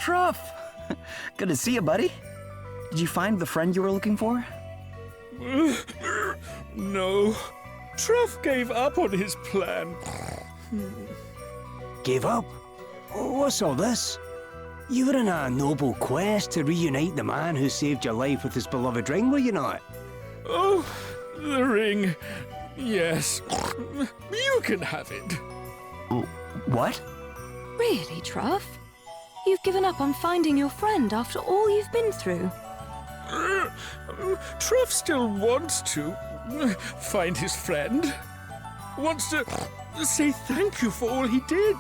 Truff! Good to see you, buddy. Did you find the friend you were looking for? No. Truff gave up on his plan. Gave up? What's all this? You were on a noble quest to reunite the man who saved your life with his beloved ring, were you not? Oh, the ring. Yes. You can have it. What? Really, Truff? You've given up on finding your friend after all you've been through? Truff still wants to find his friend. Wants to say thank you for all he did.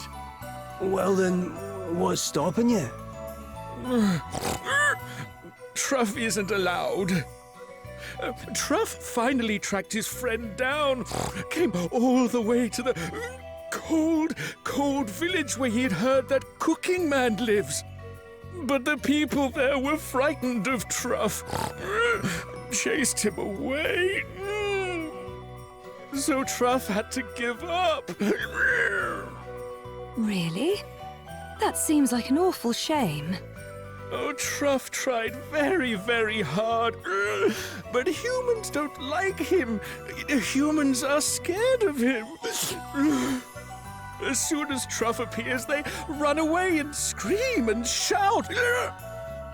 Well then, what's stopping you? Truff isn't allowed. Truff finally tracked his friend down, came all the way to the cold village where he had heard that cooking man lives. But the people there were frightened of Truff, chased him away. So Truff had to give up. Really? That seems like an awful shame. Oh, Truff tried very, very hard, but humans don't like him. Humans are scared of him. As soon as Truff appears, they run away and scream and shout.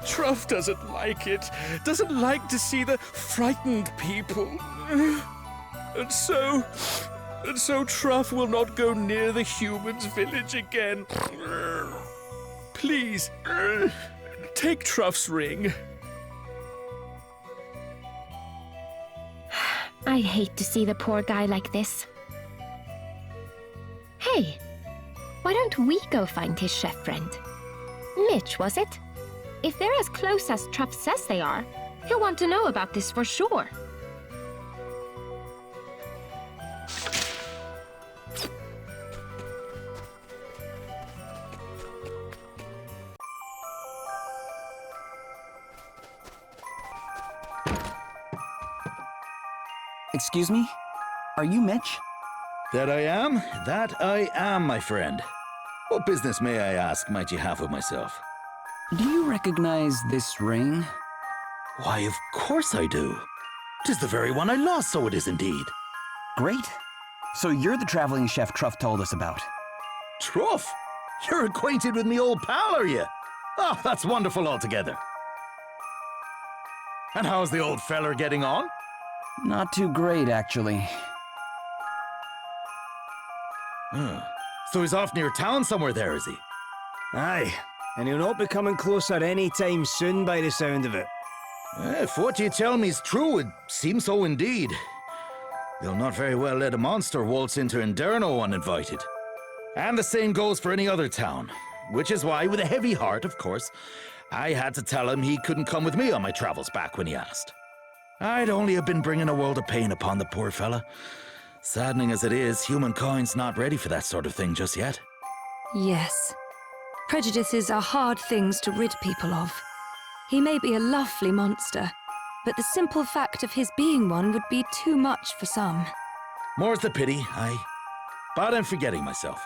Truff doesn't like it, doesn't like to see the frightened people. And so Truff will not go near the humans' village again. Please, take Truff's ring. I hate to see the poor guy like this. Hey, why don't we go find his chef friend? Mitch, was it? If they're as close as Truff says they are, he'll want to know about this for sure. Excuse me? Are you Mitch? That I am, my friend. What business, may I ask, might you have with myself? Do you recognize this ring? Why, of course I do. 'Tis the very one I lost, so it is indeed. Great. So you're the traveling chef Truff told us about. Truff? You're acquainted with me old pal, are you? Oh, that's wonderful altogether. And how's the old feller getting on? Not too great, actually. So he's off near town somewhere there, is he? Aye, and he'll not be coming closer any time soon by the sound of it. If what you tell me is true, it seems so indeed. They'll not very well let a monster waltz into Inderno uninvited. And the same goes for any other town. Which is why, with a heavy heart, of course, I had to tell him he couldn't come with me on my travels back when he asked. I'd only have been bringing a world of pain upon the poor fella. Saddening as it is, humankind's not ready for that sort of thing just yet. Yes. Prejudices are hard things to rid people of. He may be a lovely monster, but the simple fact of his being one would be too much for some. More's the pity, aye. But I'm forgetting myself.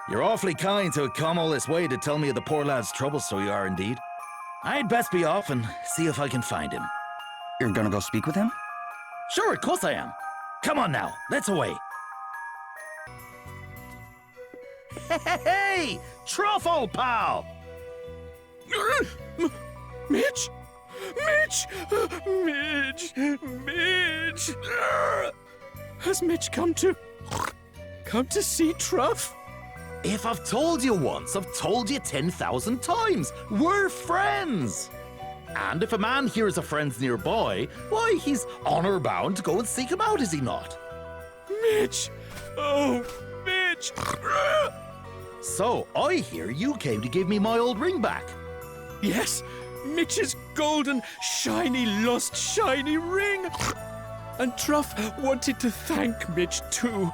You're awfully kind to have come all this way to tell me of the poor lad's troubles, so you are indeed. I'd best be off and see if I can find him. You're gonna go speak with him? Sure, of course I am. Come on now, let's away. Hey, Truff, old pal! Mitch! Has Mitch come to see Truff? If I've told you once, I've told you 10,000 times. We're friends. And if a man hears a friend's nearby, why, he's honor bound to go and seek him out, is he not? Mitch! Oh, Mitch! So, I hear you came to give me my old ring back. Yes, Mitch's golden, shiny, lost shiny ring. And Truff wanted to thank Mitch too.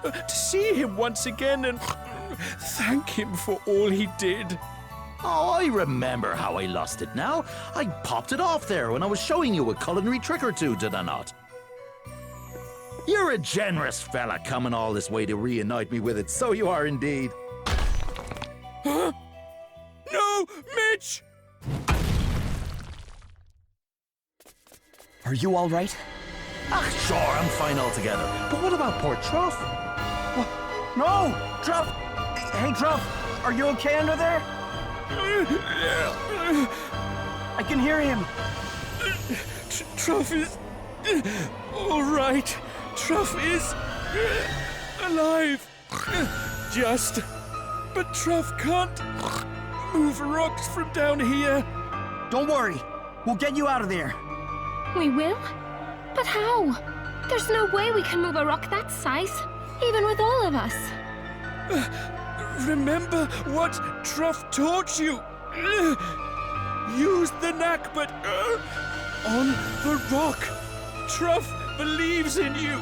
To see him once again and thank him for all he did. Oh, I remember how I lost it now. I popped it off there when I was showing you a culinary trick or two, did I not? You're a generous fella coming all this way to reunite me with it, so you are indeed. Huh? No, Mitch! Mitch! Are you all right? Ah, sure, I'm fine altogether. But what about poor Truff? No! Truff! Hey, Truff! Are you okay under there? I can hear him. Truff is all right. Truff is alive. Just. But Truff can't move rocks from down here. Don't worry. We'll get you out of there. We will? But how? There's no way we can move a rock that size, even with all of us. Remember what Truff taught you. Use the knack, but on the rock. Truff believes in you.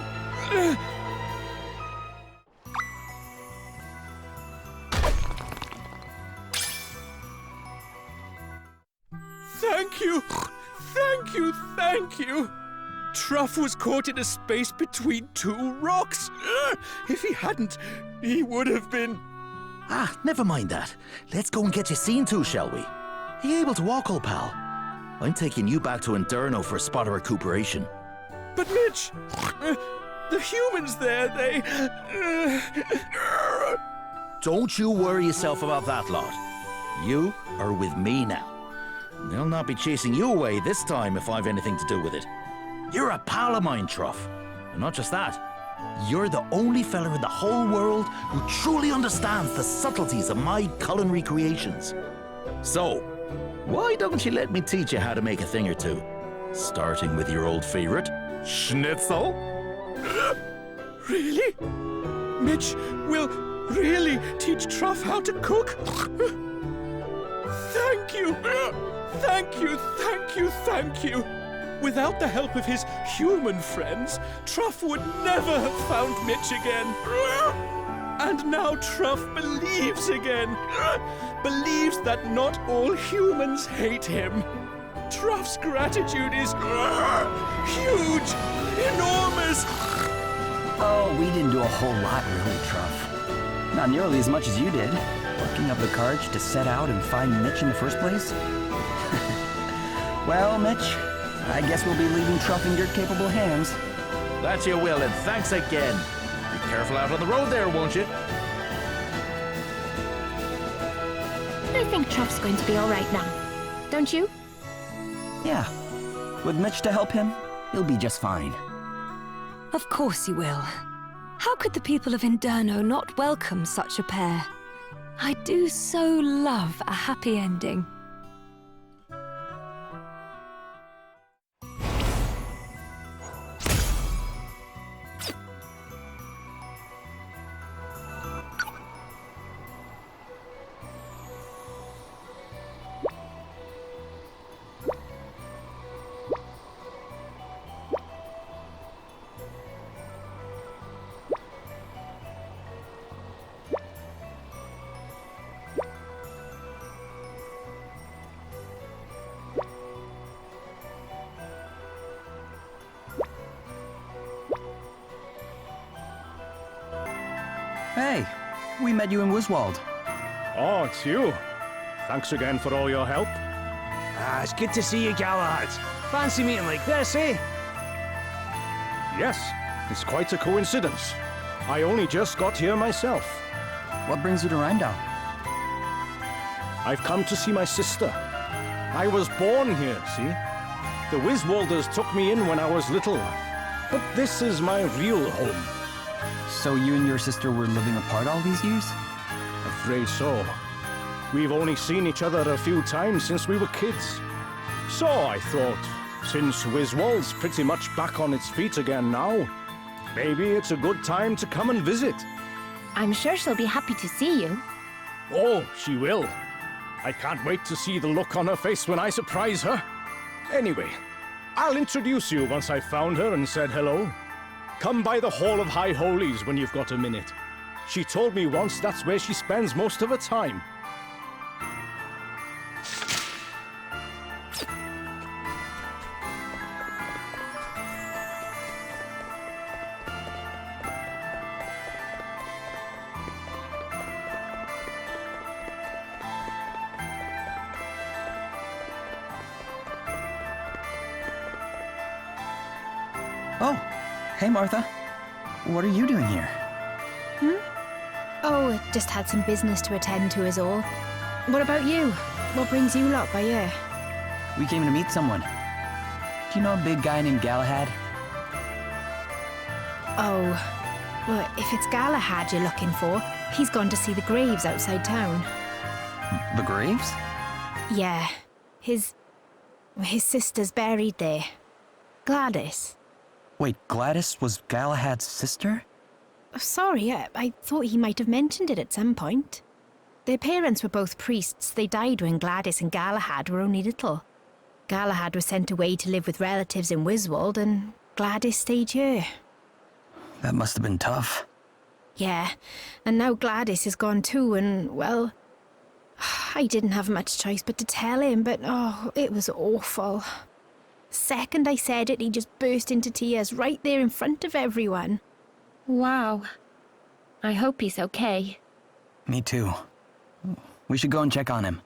Thank you. Thank you, thank you. Truff was caught in a space between two rocks. If he hadn't, he would have been... Ah, never mind that. Let's go and get you seen to, shall we? Are you able to walk, old pal? I'm taking you back to Inderno for a spot of recuperation. But Mitch, the humans there, they... Don't you worry yourself about that lot. You are with me now. They'll not be chasing you away this time if I've anything to do with it. You're a pal of mine, Truff. And not just that, you're the only fella in the whole world who truly understands the subtleties of my culinary creations. So, why don't you let me teach you how to make a thing or two? Starting with your old favorite, schnitzel. Really? Mitch will really teach Truff how to cook? Thank you! Thank you, thank you, thank you! Without the help of his human friends, Truff would never have found Mitch again. And now Truff believes again. Believes that not all humans hate him. Truff's gratitude is huge, enormous. Oh, we didn't do a whole lot, really, Truff. Not nearly as much as you did. Working up the courage to set out and find Mitch in the first place. Well, Mitch, I guess we'll be leaving Truff in your capable hands. That you will, and thanks again. Be careful out on the road there, won't you? I think Truff's going to be all right now. Don't you? Yeah. With Mitch to help him, he'll be just fine. Of course he will. How could the people of Inderno not welcome such a pair? I do so love a happy ending. Hey, we met you in Wiswald. Oh, it's you. Thanks again for all your help. Ah, it's good to see you, Galahad. Fancy meeting like this, eh? Yes, it's quite a coincidence. I only just got here myself. What brings you to Rheindal? I've come to see my sister. I was born here, see? The Wiswalders took me in when I was little. But this is my real home. So you and your sister were living apart all these years? Afraid so. We've only seen each other a few times since we were kids. So I thought, since Wiswald's pretty much back on its feet again now, maybe it's a good time to come and visit. I'm sure she'll be happy to see you. Oh, she will. I can't wait to see the look on her face when I surprise her. Anyway, I'll introduce you once I've found her and said hello. Come by the Hall of High Holies when you've got a minute. She told me once that's where she spends most of her time. Oh, hey Martha. What are you doing here? Oh, just had some business to attend to is all. What about you? What brings you lot by here? We came to meet someone. Do you know a big guy named Galahad? Oh, well, if it's Galahad you're looking for, he's gone to see the graves outside town. The graves? Yeah, his sister's buried there. Gladys. Wait, Gladys was Galahad's sister? Sorry, I thought he might have mentioned it at some point. Their parents were both priests. They died when Gladys and Galahad were only little. Galahad was sent away to live with relatives in Wiswold, and Gladys stayed here. That must have been tough. Yeah, and now Gladys is gone too, and, well, I didn't have much choice but to tell him, but, oh, it was awful. The second I said it, he just burst into tears right there in front of everyone. Wow. I hope he's okay. Me too. We should go and check on him.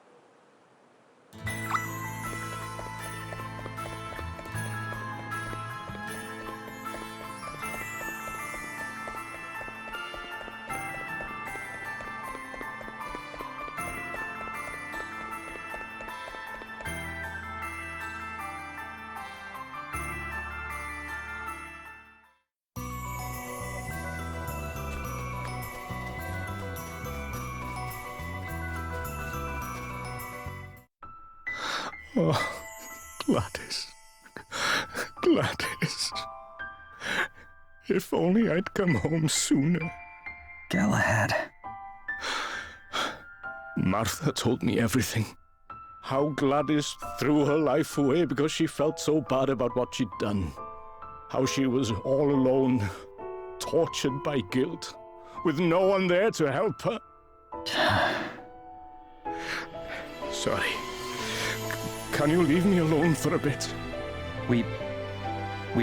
Oh, Gladys. Gladys. If only I'd come home sooner. Galahad. Martha told me everything. How Gladys threw her life away because she felt so bad about what she'd done. How she was all alone, tortured by guilt, with no one there to help her. Sorry. Can you leave me alone for a bit? We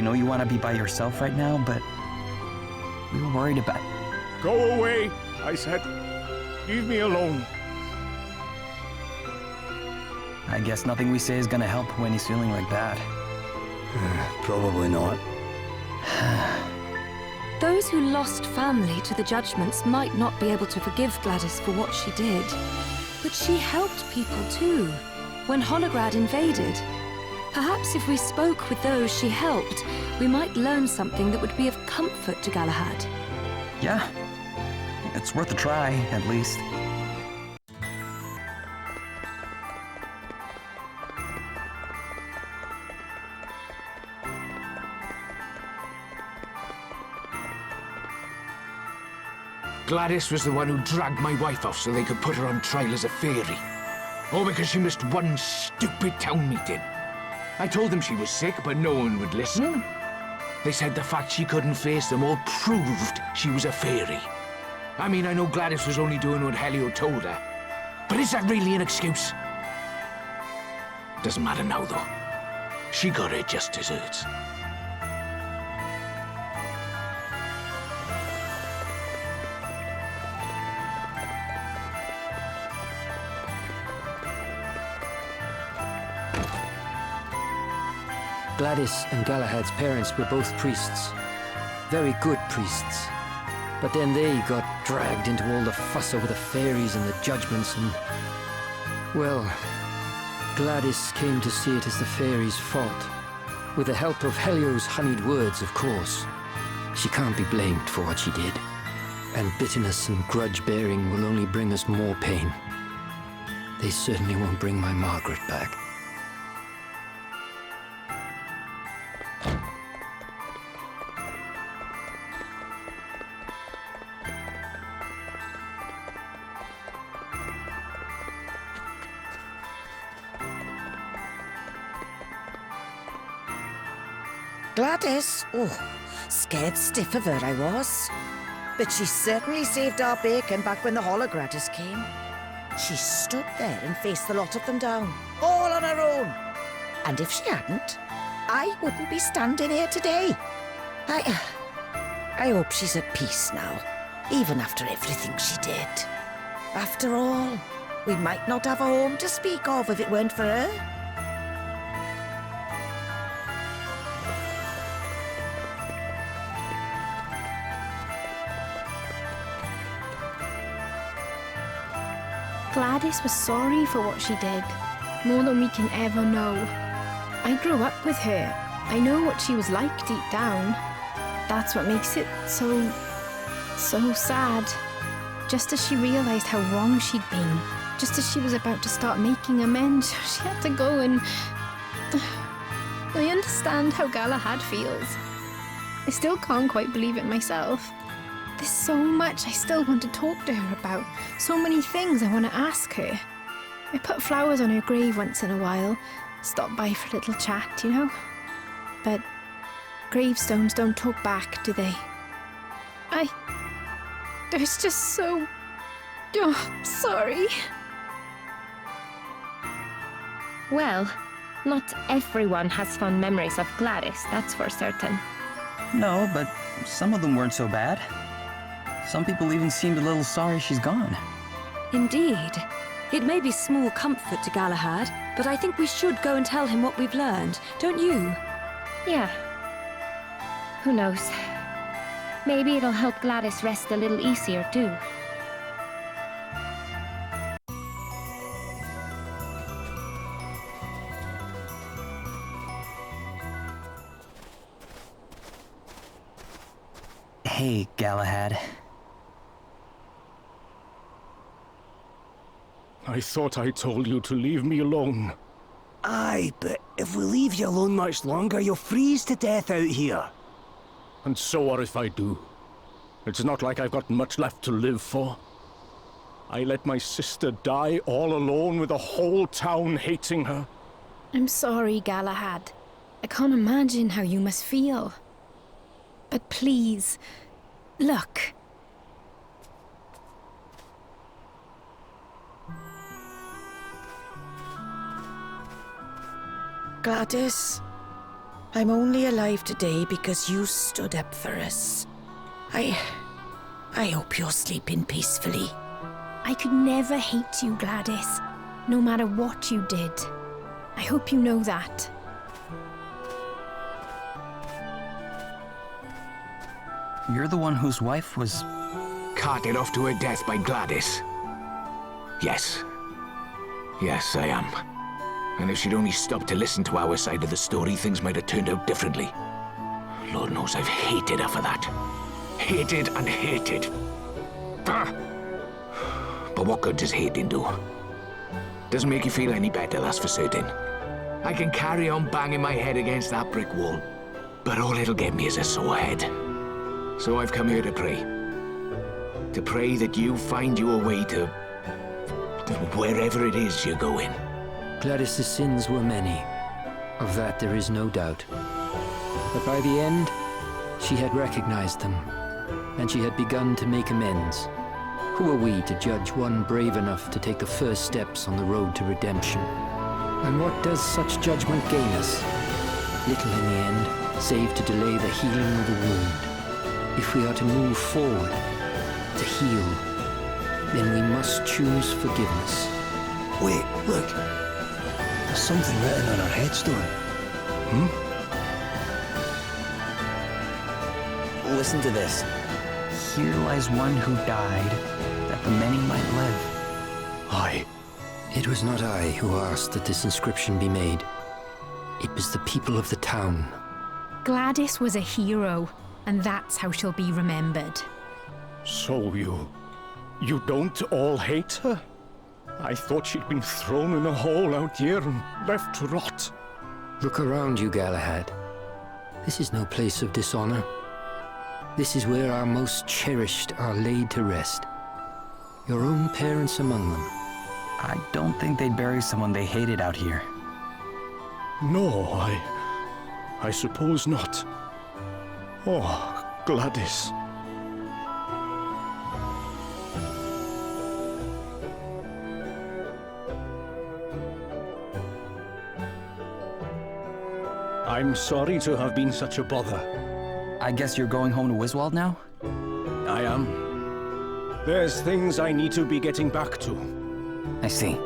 know you want to be by yourself right now, but we were worried about... Go away, I said. Leave me alone. I guess nothing we say is gonna help when he's feeling like that. Probably not. Those who lost family to the judgments might not be able to forgive Gladys for what she did. But she helped people too, when Holograd invaded. Perhaps if we spoke with those she helped, we might learn something that would be of comfort to Galahad. Yeah. It's worth a try, at least. Gladys was the one who dragged my wife off so they could put her on trial as a fairy. All because she missed one stupid town meeting. I told them she was sick, but no one would listen. They said the fact she couldn't face them all proved she was a fairy. I mean, I know Gladys was only doing what Helio told her, but is that really an excuse? Doesn't matter now, though. She got her just desserts. Gladys and Galahad's parents were both priests. Very good priests. But then they got dragged into all the fuss over the fairies and the judgments and... Well, Gladys came to see it as the fairies' fault. With the help of Helio's honeyed words, of course. She can't be blamed for what she did. And bitterness and grudge-bearing will only bring us more pain. They certainly won't bring my Margaret back. Gladys? Oh, scared stiff of her I was. But she certainly saved our bacon back when the Hologradus came. She stood there and faced the lot of them down, all on her own. And if she hadn't, I wouldn't be standing here today. I hope she's at peace now, even after everything she did. After all, we might not have a home to speak of if it weren't for her. Gladys was sorry for what she did, more than we can ever know. I grew up with her. I know what she was like deep down. That's what makes it so sad. Just as she realised how wrong she'd been, just as she was about to start making amends, she had to go and... I understand how Galahad feels. I still can't quite believe it myself. There's so much I still want to talk to her about, so many things I want to ask her. I put flowers on her grave once in a while, stop by for a little chat, you know? But gravestones don't talk back, do they? There's just so... Oh, sorry. Well, not everyone has fond memories of Gladys, that's for certain. No, but some of them weren't so bad. Some people even seemed a little sorry she's gone. Indeed. It may be small comfort to Galahad, but I think we should go and tell him what we've learned, don't you? Yeah. Who knows? Maybe it'll help Gladys rest a little easier, too. Hey, Galahad. I thought I told you to leave me alone. Aye, but if we leave you alone much longer, you'll freeze to death out here. And so what if I do? It's not like I've got much left to live for. I let my sister die all alone with the whole town hating her. I'm sorry, Galahad. I can't imagine how you must feel. But please, look. Gladys, I'm only alive today because you stood up for us. I hope you're sleeping peacefully. I could never hate you, Gladys, no matter what you did. I hope you know that. You're the one whose wife was... Carted off to her death by Gladys. Yes. Yes, I am. And if she'd only stopped to listen to our side of the story, things might have turned out differently. Lord knows I've hated her for that. Hated and hated. Ah. But what good does hating do? Doesn't make you feel any better, that's for certain. I can carry on banging my head against that brick wall, but all it'll get me is a sore head. So I've come here to pray. To pray that you find your way to wherever it is you're going. Gladys's sins were many. Of that there is no doubt. But by the end, she had recognized them, and she had begun to make amends. Who are we to judge one brave enough to take the first steps on the road to redemption? And what does such judgment gain us? Little in the end, save to delay the healing of the wound. If we are to move forward, to heal, then we must choose forgiveness. Wait, look. There's something written on our headstone. Listen to this. Here lies one who died, that the many might live. Aye. It was not I who asked that this inscription be made. It was the people of the town. Gladys was a hero, and that's how she'll be remembered. So you don't all hate her? I thought she'd been thrown in a hole out here and left to rot. Look around you, Galahad. This is no place of dishonor. This is where our most cherished are laid to rest. Your own parents among them. I don't think they'd bury someone they hated out here. No, I suppose not. Oh, Gladys. I'm sorry to have been such a bother. I guess you're going home to Wiswald now? I am. There's things I need to be getting back to. I see.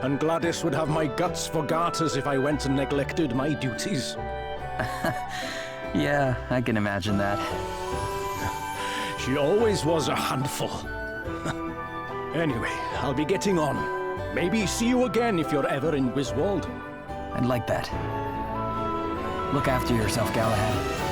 And Gladys would have my guts for garters if I went and neglected my duties. Yeah, I can imagine that. She always was a handful. Anyway, I'll be getting on. Maybe see you again if you're ever in Wiswald. I'd like that. Look after yourself, Galahad.